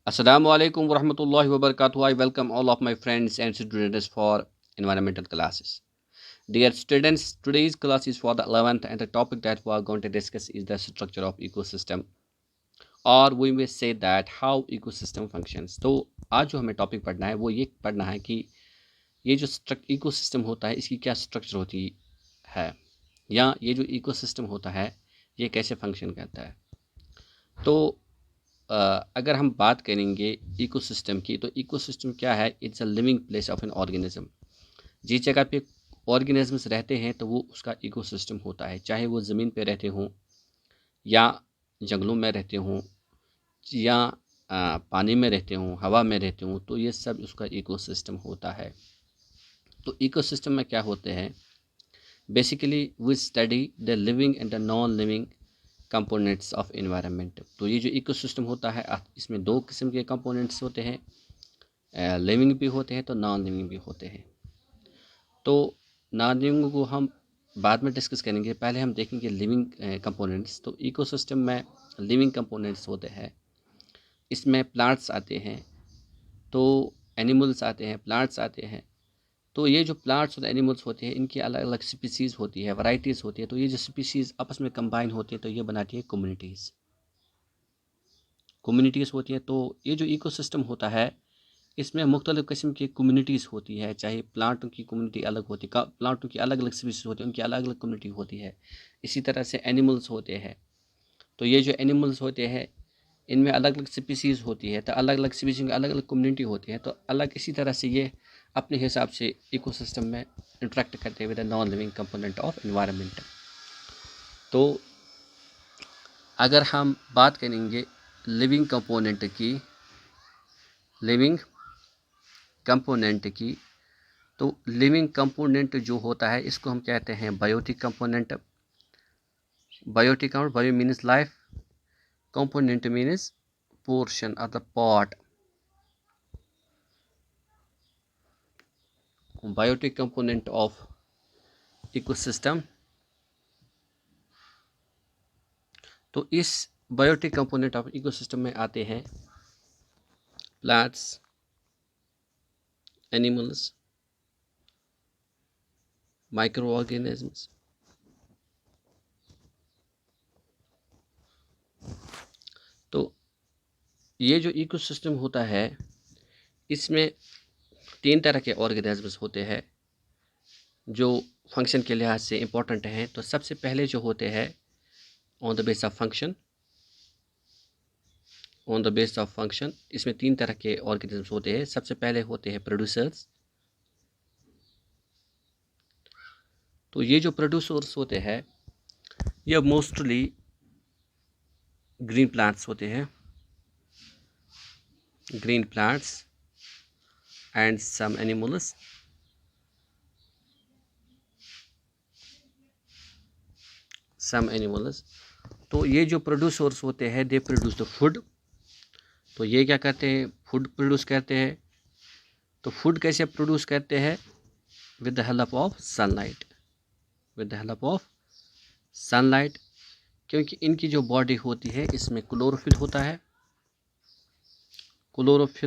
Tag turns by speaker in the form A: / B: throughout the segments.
A: Assalamu alaikum warahmatullahi wabarakatuh. I welcome all of my friends and students for environmental classes. Dear students, today's class is for the 11th and the topic that we are going to discuss is the structure of ecosystem, or we may say that how ecosystem functions. तो आज जो हमें topic पढ़ना है वो ये पढ़ना है कि ये जो इकोसिस्टम होता है इसकी क्या स्ट्रक्चर होती है, या ये जो इकोसिस्टम होता है ये कैसे फंक्शन करता है। तो अगर हम बात करेंगे इकोसिस्टम की, तो इकोसिस्टम क्या है? It's a living place of an organism. जिस जगह पे ऑर्गेनिजम्स रहते हैं तो वो उसका इकोसिस्टम होता है, चाहे वो ज़मीन पे रहते हों या जंगलों में रहते हों या पानी में रहते हों, हवा में रहते हों, तो ये सब उसका इकोसिस्टम होता है। तो इकोसिस्टम में क्या होते हैं? Basically we study the living and the non living components of environment. तो ये जो इकोसिस्टम होता है इसमें दो किस्म के कंपोनेंट्स होते हैं, लिविंग भी होते हैं तो नॉन लिविंग भी होते हैं। तो नॉन लिविंग को हम बाद में डिस्कस करेंगे, पहले हम देखेंगे लिविंग कंपोनेंट्स। तो इकोसिस्टम में लिविंग कंपोनेंट्स होते हैं, इसमें प्लांट्स आते हैं, तो एनिमल्स आते हैं, प्लांट्स आते हैं। तो ये जो प्लांट्स और एनिमल्स होते हैं इनकी अलग अलग स्पीसीज़ होती है, वैरायटीज़ होती है। तो ये जो स्पीसीज़ आपस में कंबाइन होती है तो ये बनाती है कम्युनिटीज़ होती हैं। तो ये जो इकोसिस्टम होता है इसमें मुख्तलिफ़ किस्म की कम्युनिटीज़ होती है, चाहे प्लांटों की कम्युनिटी अलग होती है, प्लांटों की अलग अलग स्पीसीज़ होती है, उनकी अलग अलग कम्युनिटी होती है। इसी तरह से एनिमल्स होते हैं, तो ये जो एनिमल्स होते हैं इनमें अलग अलग स्पीसीज़ होती है, तो अलग अलग स्पीसीज़ की अलग अलग कम्युनिटी होती है। तो अलग इसी तरह से ये अपने हिसाब से इकोसिस्टम में इंटरेक्ट करते हैं with the non living component of environment. तो अगर हम बात करेंगे लिविंग कंपोनेंट की, तो लिविंग कंपोनेंट जो होता है इसको हम कहते हैं बायोटिक कंपोनेंट। बायोटिक और bio means life, component means portion of the part. Biotic component of ecosystem. तो इस बायोटिक कंपोनेंट ऑफ इकोसिस्टम में आते हैं प्लांट्स, एनिमल्स, माइक्रो ऑर्गेनिजम्स। तो ये जो इकोसिस्टम होता है इसमें तीन तरह के ऑर्गेनिजम्स होते हैं जो फंक्शन के लिहाज से इम्पोर्टेंट हैं। तो सबसे पहले जो होते हैं on the base of function, इसमें तीन तरह के ऑर्गेनिजम्स होते हैं। सबसे पहले होते हैं प्रोड्यूसर्स। तो ये जो प्रोड्यूसर्स होते हैं ये मोस्टली ग्रीन प्लांट्स होते हैं, green plants and some animals. तो ये जो प्रोड्यूसर्स होते हैं दे प्रोड्यूस द फूड। तो ये क्या करते हैं? फूड प्रोड्यूस करते हैं। तो फूड कैसे प्रोड्यूस करते हैं? With the help of sunlight. क्योंकि इनकी जो बॉडी होती है इसमें क्लोरोफिल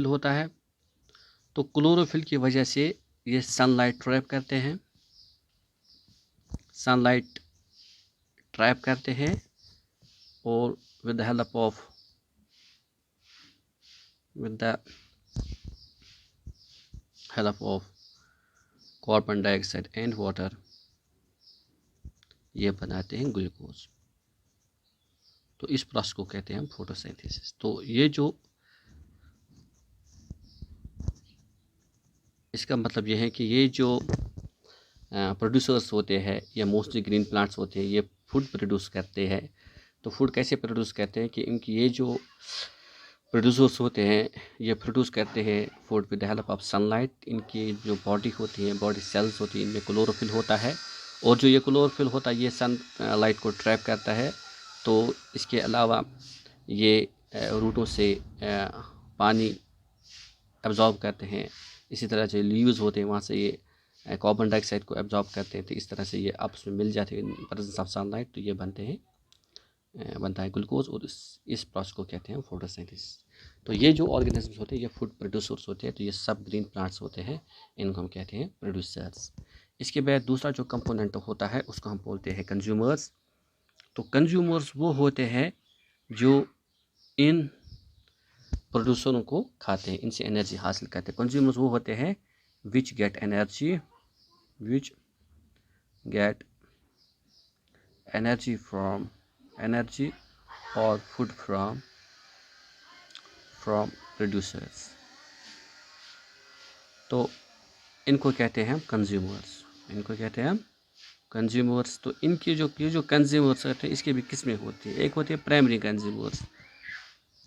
A: होता है। तो क्लोरोफिल की वजह से ये सनलाइट ट्रैप करते हैं और with the help of carbon dioxide and water ये बनाते हैं ग्लूकोज। तो इस प्रोसेस को कहते हैं हम फोटोसिंथेसिस। तो ये जो इसका मतलब ये है कि ये जो प्रोड्यूसर्स होते हैं ये मोस्टली ग्रीन प्लांट्स होते हैं, ये फूड प्रोड्यूस करते हैं। तो फूड कैसे प्रोड्यूस करते हैं कि इनकी ये जो प्रोड्यूसर्स होते हैं ये प्रोड्यूस करते हैं food with the help of sunlight. इनकी जो बॉडी होती है, बॉडी सेल्स होती है, इनमें क्लोरोफिल होता है, और जो ये क्लोरोफिल होता है ये सन लाइट को ट्रैप करता है। तो इसके अलावा ये रूटों से पानी एब्जॉर्ब करते हैं। इसी तरह जो लीव्स होते हैं वहाँ से ये कार्बन डाइऑक्साइड को एब्जॉर्ब करते हैं। तो इस तरह से ये आपस में मिल जाते हैं प्रेजेंस ऑफ सनलाइट, तो ये बनते हैं बनता है ग्लूकोज, और इस प्रोसेस को कहते हैं फोटोसिंथेसिस। तो ये जो ऑर्गेनिजम्स होते हैं ये फूड प्रोड्यूसर्स होते हैं, तो ये सब ग्रीन प्लांट्स होते हैं, इनको हम कहते हैं प्रोड्यूसर्स। इसके बाद दूसरा जो कंपोनेंट होता है उसको हम बोलते हैं कंज्यूमर्स। तो कंज्यूमर्स वो होते हैं जो इन प्रोड्यूसरों को खाते हैं, इनसे एनर्जी हासिल करते हैं। कंज्यूमर्स वो होते हैं which get energy from energy और फूड फ्रॉम प्रोड्यूसर्स। तो इनको कहते हैं हम कंज्यूमर्स, इनको कहते हैं हम कंज्यूमर्स। तो इनकी ये जो कंज्यूमर्स होते हैं इसकी भी किस्में होती है। एक होती है प्राइमरी कंज्यूमर्स।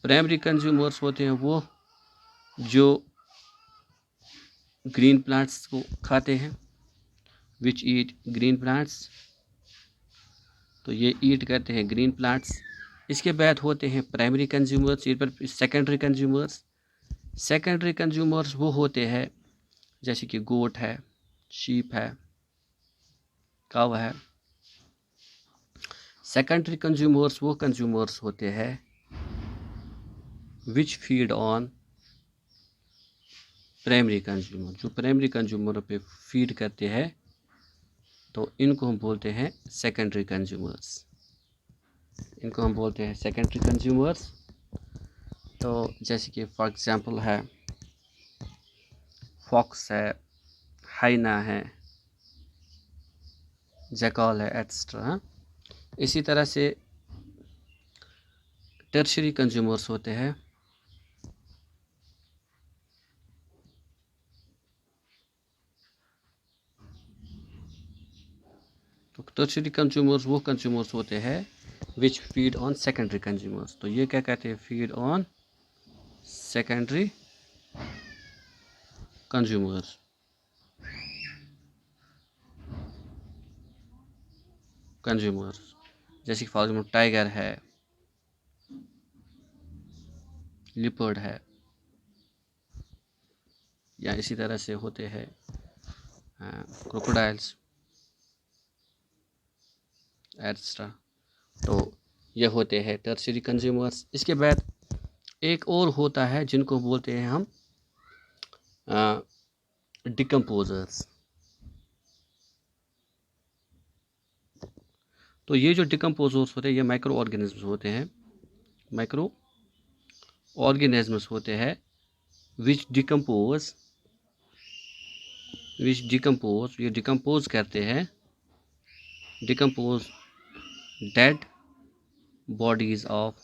A: प्राइमरी कंज्यूमर्स होते हैं वो जो ग्रीन प्लांट्स को खाते हैं, विच ईट ग्रीन प्लांट्स। तो ये ईट करते हैं ग्रीन प्लांट्स। इसके बाद होते हैं प्राइमरी कंज्यूमर्स, इस पर सेकेंडरी कंज्यूमर्स। सेकेंडरी कंज्यूमर्स वो होते हैं जैसे कि गोट है, शीप है, काव है। सेकेंडरी कंज्यूमर्स वो कंज्यूमर्स होते हैं which feed on primary consumer, जो प्राइमरी कंज्यूमर पे फीड करते हैं, तो इनको हम बोलते हैं सेकेंडरी कंज्यूमर्स, इनको हम बोलते हैं सेकेंडरी कंज्यूमर्स। तो जैसे कि फॉर एग्जांपल है फॉक्स है, हाइना है, जैकल है, एट्सेट्रा। इसी तरह से टर्शरी कंज्यूमर्स होते हैं, तो टर्शरी कंज्यूमर्स वो कंज्यूमर्स होते हैं which feed on secondary consumers. तो ये क्या कहते हैं, फीड ऑन सेकेंडरी कंज्यूमर्स। जैसे कि फॉर एग्जाम्पल टाइगर है, लिपर्ड है, या इसी तरह से होते हैं क्रोकोडाइल्स, एट्सेट्रा। तो ये होते हैं टर्शरी कंज्यूमर्स। इसके बाद एक और होता है जिनको बोलते हैं हम डिकम्पोजर्स। तो ये जो डिकम्पोजर्स होते हैं ये माइक्रो ऑर्गेनिज्म्स होते हैं, माइक्रो ऑर्गेनिज्म्स होते हैं विच डिकम्पोज, ये डिकम्पोज करते हैं, decompose dead bodies of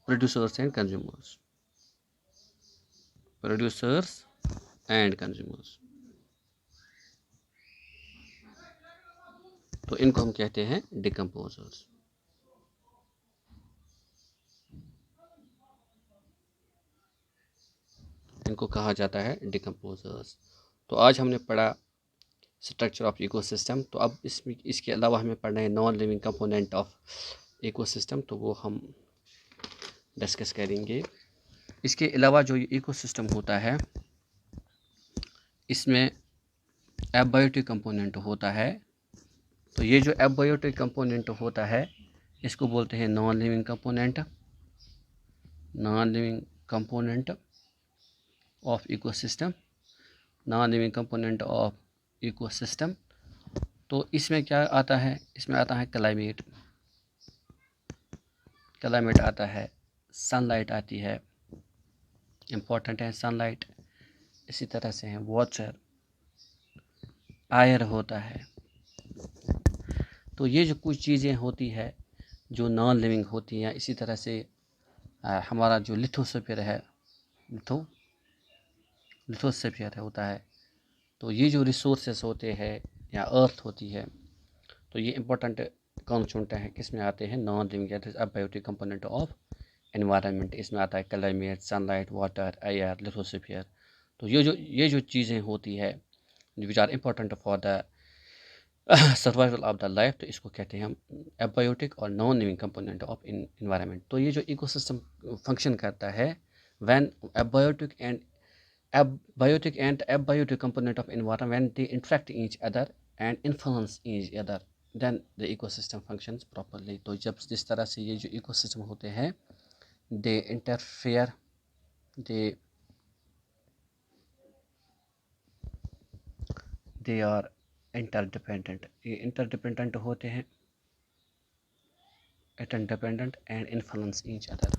A: producers and consumers. तो इनको हम कहते हैं डिकम्पोजर्स। इनको कहा जाता है डिकम्पोजर्स। तो आज हमने पढ़ा स्ट्रक्चर ऑफ इकोसिस्टम। तो अब इसके अलावा हमें पढ़ना है non living component of ecosystem, तो वो हम डिस्कस करेंगे। इसके अलावा जो इकोसिस्टम होता है इसमें एबायोटिक कंपोनेंट होता है। तो ये जो एबायोटिक कंपोनेंट होता है इसको बोलते हैं non living component of ecosystem, non living component of ecosystem. तो इसमें क्या आता है, इसमें आता है क्लाइमेट आता है, सनलाइट आती है, इम्पोर्टेंट है सनलाइट। इसी तरह से है वाटर, आयर होता है। तो ये जो कुछ चीज़ें होती है जो नॉन लिविंग होती हैं, इसी तरह से हमारा जो लिथोस्फीयर है, लिथोस्फीयर होता है। तो ये जो रिसोर्सेस होते हैं या अर्थ होती है, तो ये इम्पोर्टेंट कॉन्स्टिट्यूएंट हैं, किस में आते हैं, non living abiotic component of environment. इसमें आता है climate, sunlight, water, air, lithosphere. तो ये जो चीज़ें होती है which are important for the survival of the life, तो इसको कहते हैं हम एबायोटिक और non living component of environment. तो ये जो इकोसिस्टम फंक्शन करता है when abiotic and Abiotic and abiotic component of environment, when they interact each other and influence each other, then the ecosystem functions properly. तो जब जिस तरह से ये जो ecosystem होते हैं, they interfere, they are interdependent. ये interdependent होते हैं, interdependent and influence each other,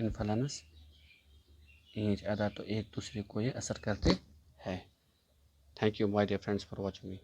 A: influence each other, तो एक दूसरे को ये असर करते हैं. Thank you my dear friends for watching me.